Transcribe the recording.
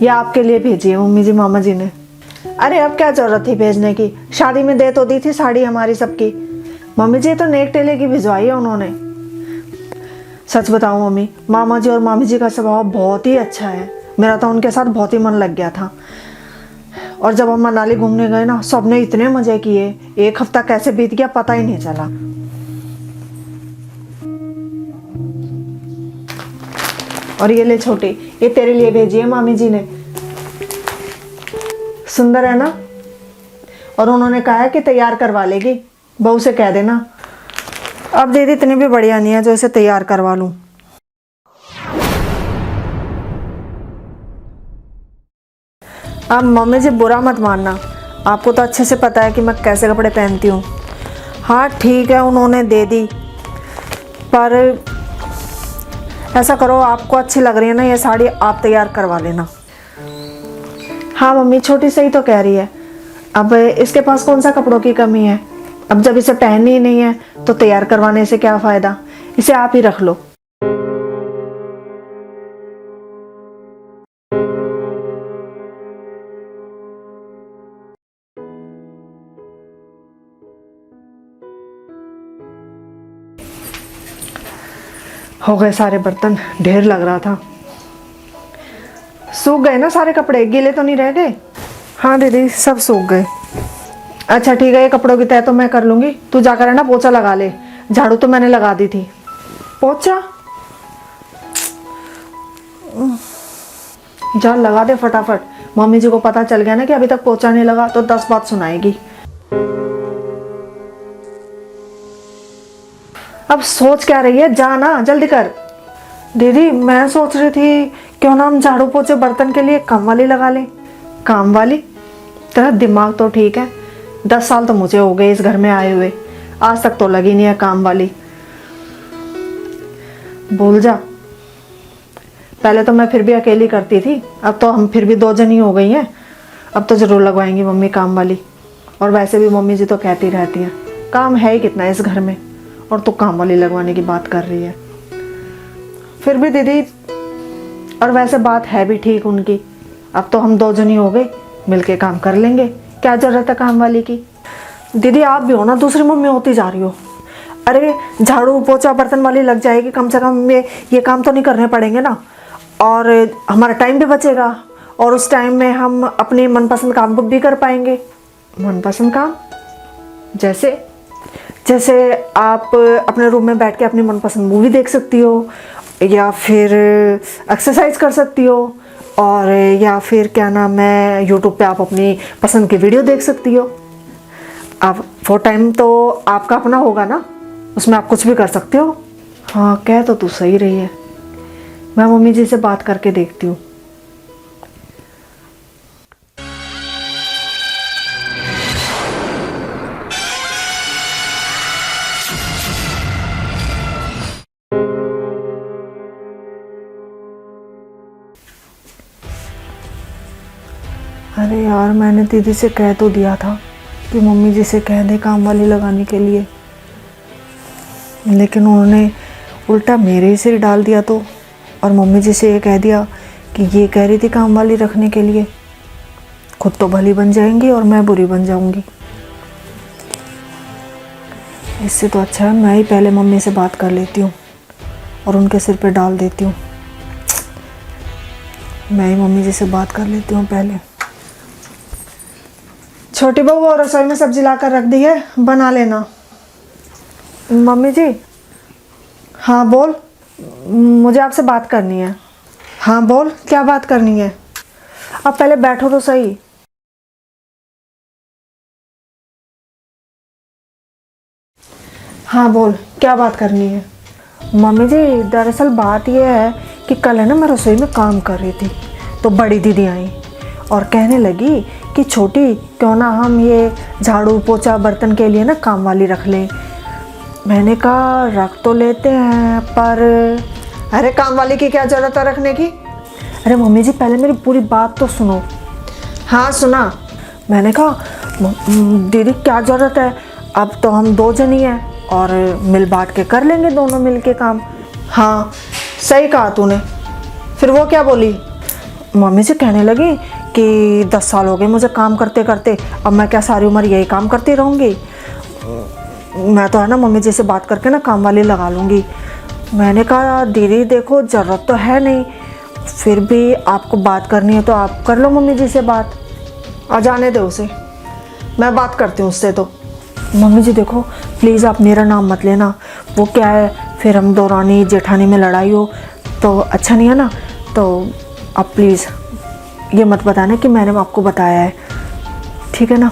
ये आपके लिए भेजी है मम्मी जी, मामा जी ने। अरे अब क्या जरूरत थी भेजने की, शादी में दे तो दी थी साड़ी हमारी सबकी। मम्मी जी तो नेक टेले की भिजवाई है उन्होंने। सच बताऊं मम्मी, मामा जी और मामी जी का स्वभाव बहुत ही अच्छा है। मेरा तो उनके साथ बहुत ही मन लग गया था। और जब हम मनाली घूमने गए ना, सबने इतने मजे किए, एक हफ्ता कैसे बीत गया पता ही नहीं चला। और ये ले छोटी, ये तेरे लिए भेजी है मामी जी ने। सुंदर है ना? और उन्होंने कहा है कि तैयार करवा लेगी, बहू से कह देना। अब दीदी इतनी भी बढ़िया नहीं है जो इसे तैयार करवा लूं। अब मम्मी जी बुरा मत मानना, आपको तो अच्छे से पता है कि मैं कैसे कपड़े पहनती हूँ। हाँ ठीक है, उन्होंने दे दी, पर ऐसा करो, आपको अच्छी लग रही है ना ये साड़ी, आप तैयार करवा लेना। हाँ मम्मी, छोटी सही तो कह रही है। अब इसके पास कौन सा कपड़ों की कमी है। अब जब इसे पहननी ही नहीं है तो तैयार करवाने से क्या फ़ायदा, इसे आप ही रख लो। हो गए सारे बर्तन, ढेर लग रहा था। सूख गए ना सारे कपड़े, गीले तो नहीं रह गए? हाँ दीदी, सब सूख गए। अच्छा ठीक है, ये कपड़ों की तय तो मैं कर लूँगी, तू जाकर है ना पोछा लगा ले। झाड़ू तो मैंने लगा दी थी। पोछा जा लगा दे फटाफट। मम्मी जी को पता चल गया ना कि अभी तक पोछा नहीं लगा तो 10 बात सुनाएगी। अब सोच क्या रही है, जा ना जल्दी कर। दीदी मैं सोच रही थी क्यों ना हम झाड़ू पोछे बर्तन के लिए काम वाली लगा लें। काम वाली? तेरा दिमाग तो ठीक है, 10 साल तो मुझे हो गए इस घर में आए हुए, आज तक तो लगी नहीं है काम वाली। भूल जा, पहले तो मैं फिर भी अकेली करती थी, अब तो हम फिर भी 2 जनी हो गई हैं। अब तो जरूर लगवाएंगी मम्मी काम वाली। और वैसे भी मम्मी जी तो कहती रहती हैं, काम है ही कितना इस घर में, और तू काम वाली लगवाने की बात कर रही है। फिर भी दीदी, और वैसे बात है भी ठीक उनकी, अब तो हम 2 जनी हो गए, मिलके काम कर लेंगे, क्या जरूरत है काम वाली की। दीदी आप भी हो ना दूसरी मम्मी होती जा रही हो। अरे झाड़ू पोछा बर्तन वाली लग जाएगी, कम से कम ये काम तो नहीं करने पड़ेंगे ना, और हमारा टाइम भी बचेगा, और उस टाइम में हम अपने मनपसंद काम भी कर पाएंगे। मनपसंद काम? जैसे जैसे आप अपने रूम में बैठ के अपनी मनपसंद मूवी देख सकती हो, या फिर एक्सरसाइज कर सकती हो, और या फिर क्या नाम है, यूट्यूब पे आप अपनी पसंद की वीडियो देख सकती हो। अब वो टाइम तो आपका अपना होगा ना, उसमें आप कुछ भी कर सकते हो। हाँ कह तो तू सही रही है, मैं मम्मी जी से बात करके देखती हूँ। अरे यार, मैंने दीदी से कह तो दिया था कि मम्मी जी से कह दे काम वाली लगाने के लिए, लेकिन उन्होंने उल्टा मेरे ही सिर डाल दिया तो, और मम्मी जी से ये कह दिया कि ये कह रही थी काम वाली रखने के लिए। खुद तो भली बन जाएंगी और मैं बुरी बन जाऊंगी। इससे तो अच्छा है मैं ही पहले मम्मी से बात कर लेती हूँ और उनके सिर पे डाल देती हूँ। मैं ही मम्मी जी से बात कर लेती हूँ पहले। छोटी बहू और रसोई में सब्जी ला कर रख दी है, बना लेना। मम्मी जी? हाँ बोल, मुझे आपसे बात करनी है। हाँ बोल, क्या बात करनी है? अब पहले बैठो तो सही। हाँ बोल, क्या बात करनी है? मम्मी जी दरअसल बात यह है कि कल है ना मैं रसोई में काम कर रही थी, तो बड़ी दीदी आई और कहने लगी कि छोटी क्यों ना हम ये झाड़ू पोछा बर्तन के लिए ना काम वाली रख लें। मैंने कहा रख तो लेते हैं, पर अरे काम वाली की क्या ज़रूरत है रखने की? अरे मम्मी जी पहले मेरी पूरी बात तो सुनो। हाँ सुना। मैंने कहा दीदी क्या ज़रूरत है, अब तो हम 2 जन ही हैं और मिल बांट के कर लेंगे दोनों मिल के काम। हाँ सही कहा तूने। फिर वो क्या बोली? मम्मी से कहने लगी कि 10 साल हो गए मुझे काम करते करते, अब मैं क्या सारी उम्र यही काम करती रहूँगी? मैं तो है ना मम्मी जी से बात करके ना काम वाली लगा लूँगी। मैंने कहा दीदी देखो ज़रूरत तो है नहीं, फिर भी आपको बात करनी है तो आप कर लो मम्मी जी से बात, आ जाने दो उसे, मैं बात करती हूँ उससे। तो मम्मी जी देखो प्लीज़ आप मेरा नाम मत लेना, वो क्या है फिर हम दौरानी जेठानी में लड़ाई हो तो अच्छा नहीं है ना, तो आप प्लीज़ ये मत बताना कि मैंने आपको बताया है, ठीक है ना?